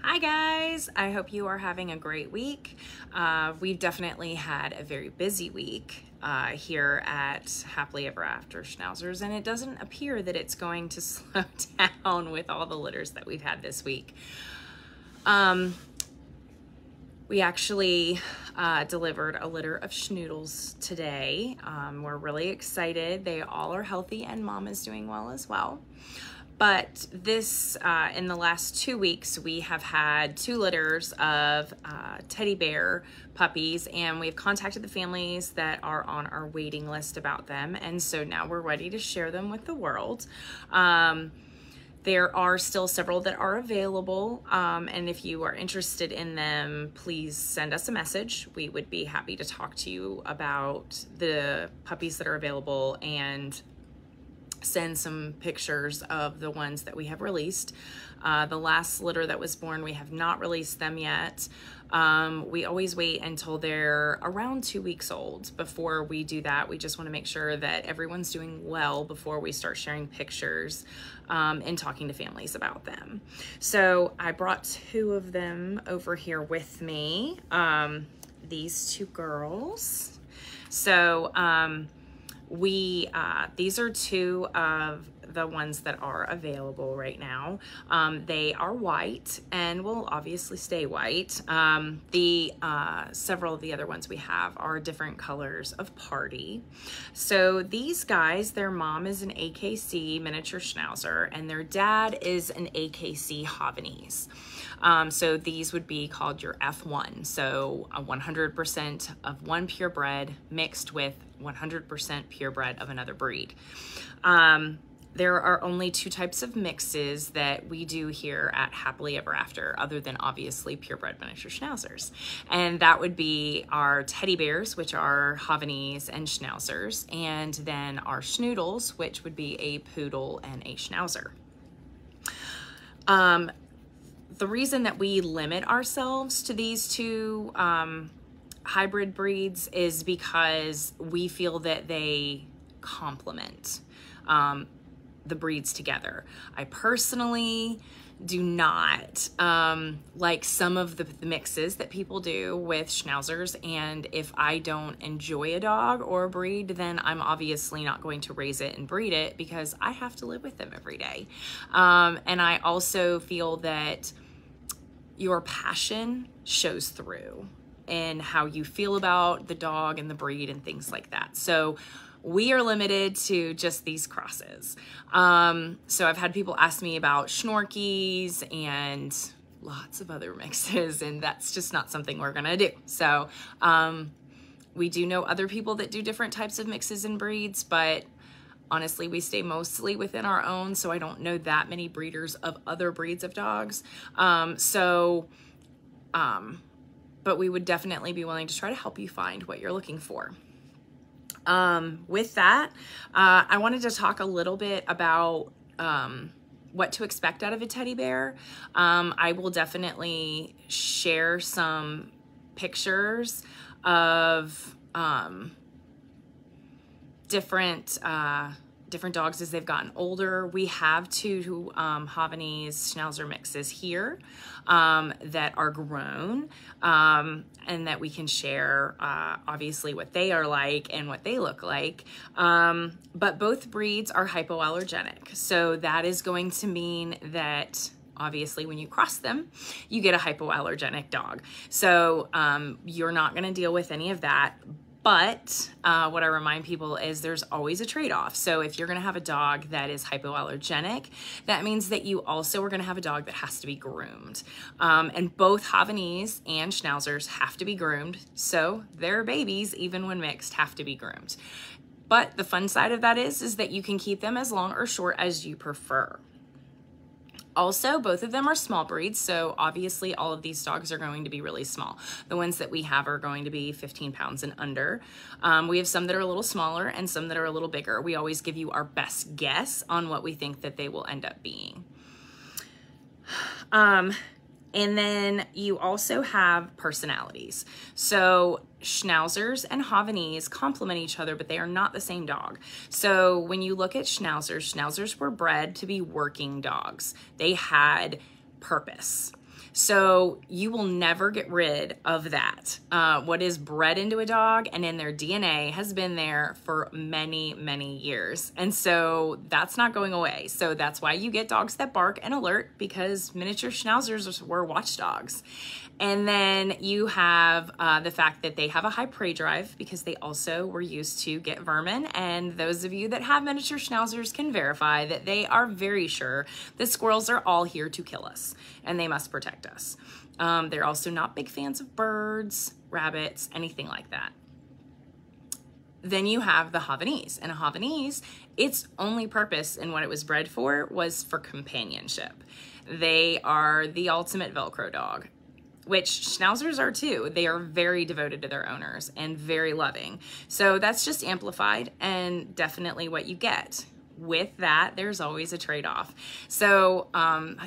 Hi guys, I hope you are having a great week. We've definitely had a very busy week here at Happily Ever After Schnauzers, and it doesn't appear that it's going to slow down with all the litters that we've had this week. We actually delivered a litter of schnoodles today. We're really excited. They all are healthy and mom is doing well as well. But this, in the last 2 weeks, we have had 2 litters of teddy bear puppies, and we've contacted the families that are on our waiting list about them. And so now we're ready to share them with the world. There are still several that are available, and if you are interested in them, please send us a message. We would be happy to talk to you about the puppies that are available and send some pictures of the ones that we have released. The last litter that was born, we have not released them yet. We always wait until they're around 2 weeks old before we do that. We just want to make sure that everyone's doing well before we start sharing pictures and talking to families about them. So I brought 2 of them over here with me, these 2 girls. So these are 2 of the ones that are available right now. They are white and will obviously stay white. Several of the other ones we have are different colors of party. So these guys, their mom is an AKC miniature schnauzer and their dad is an AKC Havanese. So these would be called your F1. So 100% of one purebred mixed with 100% purebred of another breed. There are only 2 types of mixes that we do here at Happily Ever After, other than obviously purebred miniature schnauzers. And that would be our teddy bears, which are Havanese and schnauzers, and then our schnoodles, which would be a poodle and a schnauzer. The reason that we limit ourselves to these 2 hybrid breeds is because we feel that they complement the breeds together. I personally do not like some of the mixes that people do with schnauzers, and if I don't enjoy a dog or a breed, then I'm obviously not going to raise it and breed it because I have to live with them every day. And I also feel that your passion shows through in how you feel about the dog and the breed and things like that. So we are limited to just these crosses. So I've had people ask me about Schnorkies and lots of other mixes, and that's just not something we're gonna do. So we do know other people that do different types of mixes and breeds, but honestly, we stay mostly within our own, so I don't know that many breeders of other breeds of dogs. But we would definitely be willing to try to help you find what you're looking for. With that, I wanted to talk a little bit about what to expect out of a teddy bear. I will definitely share some pictures of different dogs as they've gotten older. We have 2 Havanese Schnauzer mixes here that are grown and that we can share obviously what they are like and what they look like. But both breeds are hypoallergenic. So that is going to mean that obviously when you cross them, you get a hypoallergenic dog. So you're not going to deal with any of that. But what I remind people is there's always a trade-off. So if you're gonna have a dog that is hypoallergenic, that means that you also are gonna have a dog that has to be groomed. And both Havanese and Schnauzers have to be groomed. So their babies, even when mixed, have to be groomed. But the fun side of that is that you can keep them as long or short as you prefer. Also, both of them are small breeds, so obviously all of these dogs are going to be really small. The ones that we have are going to be 15 pounds and under. We have some that are a little smaller and some that are a little bigger. We always give you our best guess on what we think that they will end up being. And then you also have personalities. So Schnauzers and Havanese complement each other, but they are not the same dog. So when you look at Schnauzers, Schnauzers were bred to be working dogs. They had purpose. So you will never get rid of that. What is bred into a dog and in their DNA has been there for many, many years. And so that's not going away. So that's why you get dogs that bark and alert, because miniature schnauzers were watchdogs. And then you have the fact that they have a high prey drive, because they also were used to get vermin. And those of you that have miniature schnauzers can verify that they are very sure the squirrels are all here to kill us and they must protect us. They're also not big fans of birds, rabbits, anything like that. Then you have the Havanese. And a Havanese, its only purpose and what it was bred for was for companionship. They are the ultimate Velcro dog, which schnauzers are too. They are very devoted to their owners and very loving. So that's just amplified and definitely what you get. With that, there's always a trade-off. So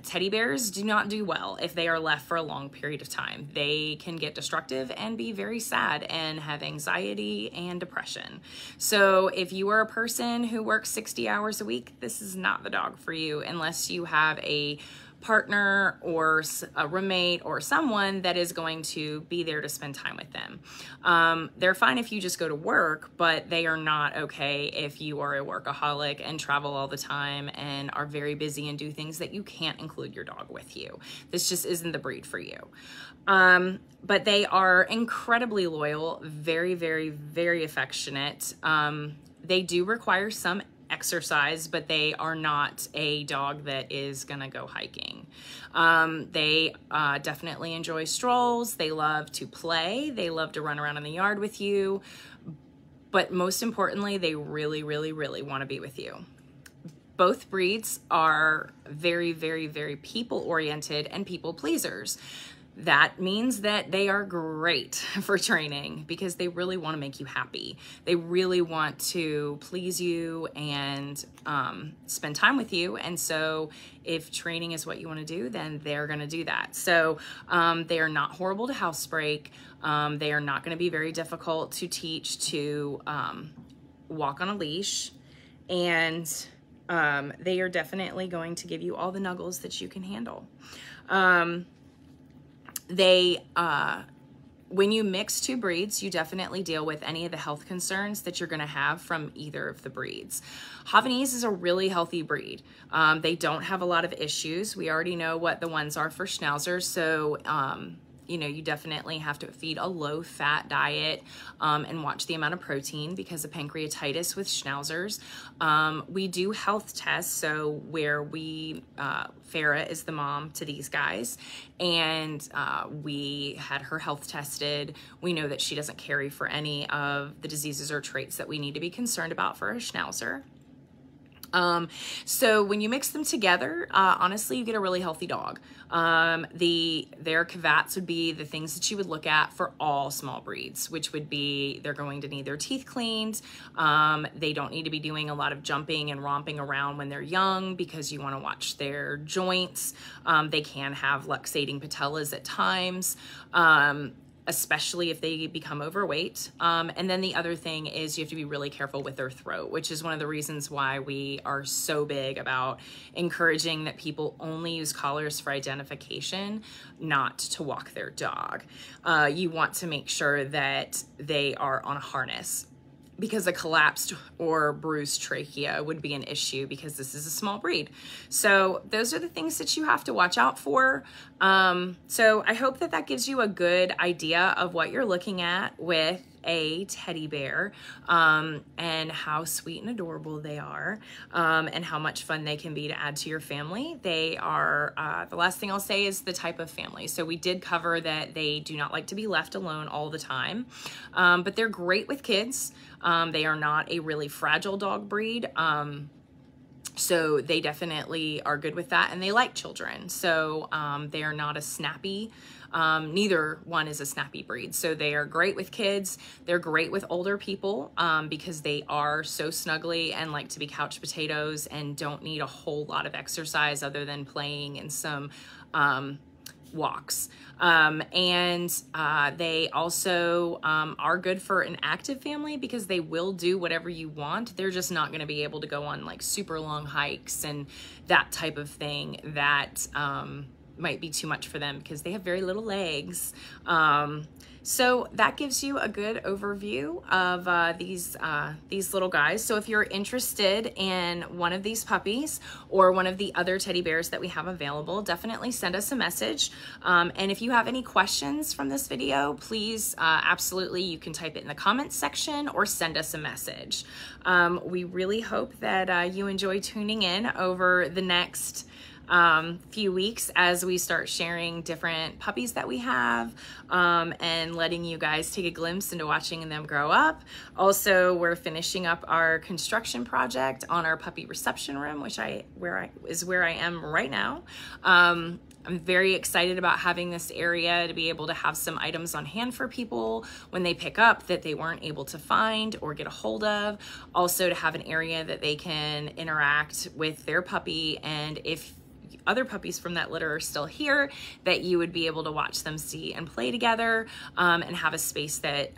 teddy bears do not do well if they are left for a long period of time. They can get destructive and be very sad and have anxiety and depression. So if you are a person who works 60 hours a week, this is not the dog for you unless you have a partner or a roommate or someone that is going to be there to spend time with them. They're fine if you just go to work, but they are not okay if you are a workaholic and travel all the time and are very busy and do things that you can't include your dog with you. This just isn't the breed for you. But they are incredibly loyal, very, very, very affectionate. They do require some exercise, but they are not a dog that is gonna go hiking. They definitely enjoy strolls. They love to play. They love to run around in the yard with you. But most importantly, they really, really, really want to be with you. Both breeds are very, very, very people-oriented and people pleasers. That means that they are great for training because they really want to make you happy. They really want to please you and spend time with you. And so if training is what you want to do, then they're going to do that. So they are not horrible to housebreak. They are not going to be very difficult to teach to walk on a leash. And they are definitely going to give you all the nuggles that you can handle. When you mix two breeds, you definitely deal with any of the health concerns that you're going to have from either of the breeds. Havanese is a really healthy breed. They don't have a lot of issues. We already know what the ones are for schnauzers. So, you know, you definitely have to feed a low-fat diet and watch the amount of protein because of pancreatitis with schnauzers. We do health tests, so where we, Farah is the mom to these guys, and we had her health tested. We know that she doesn't carry for any of the diseases or traits that we need to be concerned about for a schnauzer. So when you mix them together, honestly, you get a really healthy dog. Their cavats would be the things that you would look at for all small breeds, which would be they're going to need their teeth cleaned. They don't need to be doing a lot of jumping and romping around when they're young because you want to watch their joints. They can have luxating patellas at times. Especially if they become overweight. And then the other thing is you have to be really careful with their throat, which is one of the reasons why we are so big about encouraging that people only use collars for identification, not to walk their dog. You want to make sure that they are on a harness, because a collapsed or bruised trachea would be an issue because this is a small breed. So those are the things that you have to watch out for. So I hope that that gives you a good idea of what you're looking at with a teddy bear, and how sweet and adorable they are, and how much fun they can be to add to your family. They are, the last thing I'll say is the type of family. So we did cover that they do not like to be left alone all the time, but they're great with kids. They are not a really fragile dog breed. So they definitely are good with that, and they like children. So they are not a snappy, neither one is a snappy breed. So they are great with kids. They're great with older people because they are so snuggly and like to be couch potatoes and don't need a whole lot of exercise other than playing and some walks. They also are good for an active family because they will do whatever you want. They're just not going to be able to go on like super long hikes and that type of thing that might be too much for them because they have very little legs. So that gives you a good overview of these little guys. So if you're interested in one of these puppies or one of the other teddy bears that we have available, definitely send us a message. And if you have any questions from this video, please, absolutely, you can type it in the comments section or send us a message. We really hope that you enjoy tuning in over the next few weeks as we start sharing different puppies that we have, and letting you guys take a glimpse into watching them grow up. Also, we're finishing up our construction project on our puppy reception room, which is where I am right now. I'm very excited about having this area to be able to have some items on hand for people when they pick up that they weren't able to find or get a hold of. Also to have an area that they can interact with their puppy, and if other puppies from that litter are still here, that you would be able to watch them see and play together, and have a space that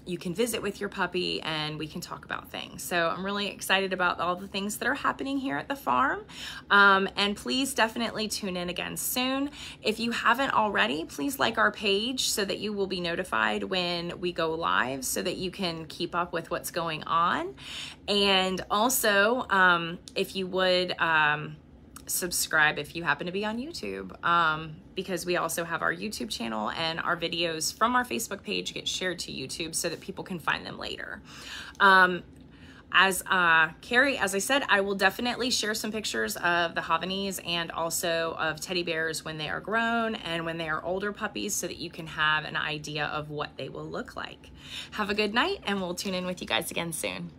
you can visit with your puppy and we can talk about things. So I'm really excited about all the things that are happening here at the farm. And please definitely tune in again soon. If you haven't already, please like our page so that you will be notified when we go live, so that you can keep up with what's going on. And also, if you would, subscribe if you happen to be on YouTube, because we also have our YouTube channel, and our videos from our Facebook page get shared to YouTube so that people can find them later. As Carrie, as I said, I will definitely share some pictures of the Havanese and also of teddy bears when they are grown and when they are older puppies, so that you can have an idea of what they will look like. Have a good night, and we'll tune in with you guys again soon.